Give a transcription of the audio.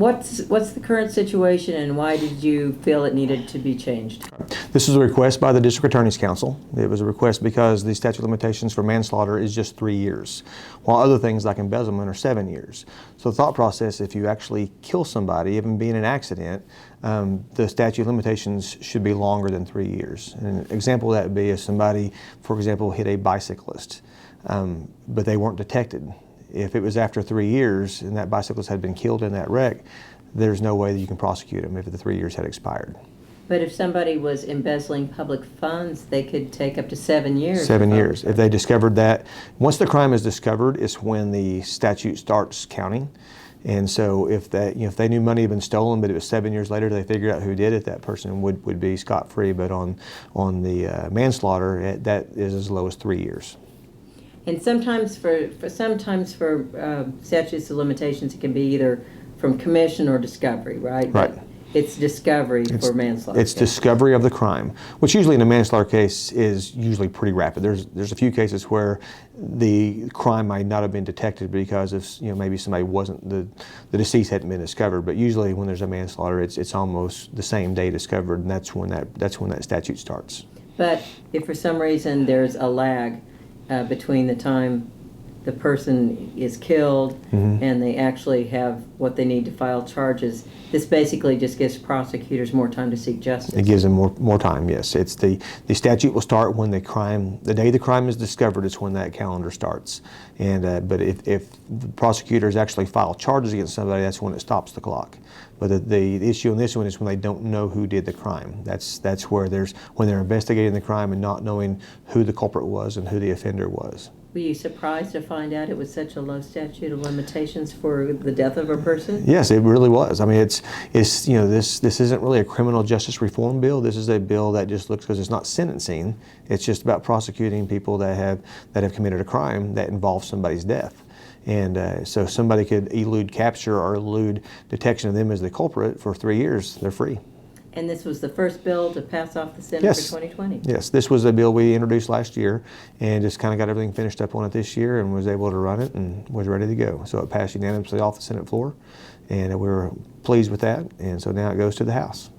what's the current situation, and why did you feel it needed to be changed? This was a request by the District Attorney's Council. It was a request because the statute of limitations for manslaughter is just 3 years, while other things like embezzlement are 7 years. So the thought process, if you actually kill somebody, even being an accident, the statute of limitations should be longer than 3 years. And an example of that would be if somebody, for example, hit a bicyclist, but they weren't detected. If it was after 3 years and that bicyclist had been killed in that wreck, there's no way that you can prosecute them if the 3 years had expired. But if somebody was embezzling public funds, they could take up to 7 years. 7 years. If they discovered that, once the crime is discovered, it's when the statute starts counting. And so if that, if they knew money had been stolen, but it was 7 years later they figured out who did it, that person would be scot-free. But on the manslaughter, that is as low as 3 years. And sometimes for statutes of limitations, it can be either from commission or discovery, right? Right. It's discovery for manslaughter. It's discovery of the crime, which usually in a manslaughter case is usually pretty rapid. There's a few cases where the crime might not have been detected because of maybe somebody wasn't the deceased hadn't been discovered. But usually when there's a manslaughter, it's almost the same day discovered, and that's when that statute starts. But if for some reason there's a lag between the time the person is killed and they actually have what they need to file charges, this basically just gives prosecutors more time to seek justice. It gives them more time, yes. It's the statute will start when the day the crime is discovered is when that calendar starts. And but if the prosecutors actually file charges against somebody, that's when it stops the clock. But the issue in this one is when they don't know who did the crime. That's where when they're investigating the crime and not knowing who the culprit was and who the offender was. Were you surprised to find out it was such a low statute of limitations for the death of a person? Yes, it really was. I mean, it's this isn't really a criminal justice reform bill. This is a bill that just looks, because it's not sentencing. It's just about prosecuting people that have committed a crime that involves somebody's death. And so somebody could elude capture or elude detection of them as the culprit for 3 years. They're free. And this was the first bill to pass off the Senate for 2020? Yes, this was a bill we introduced last year and just kind of got everything finished up on it this year and was able to run it and was ready to go. So it passed unanimously off the Senate floor, and we were pleased with that, and so now it goes to the House.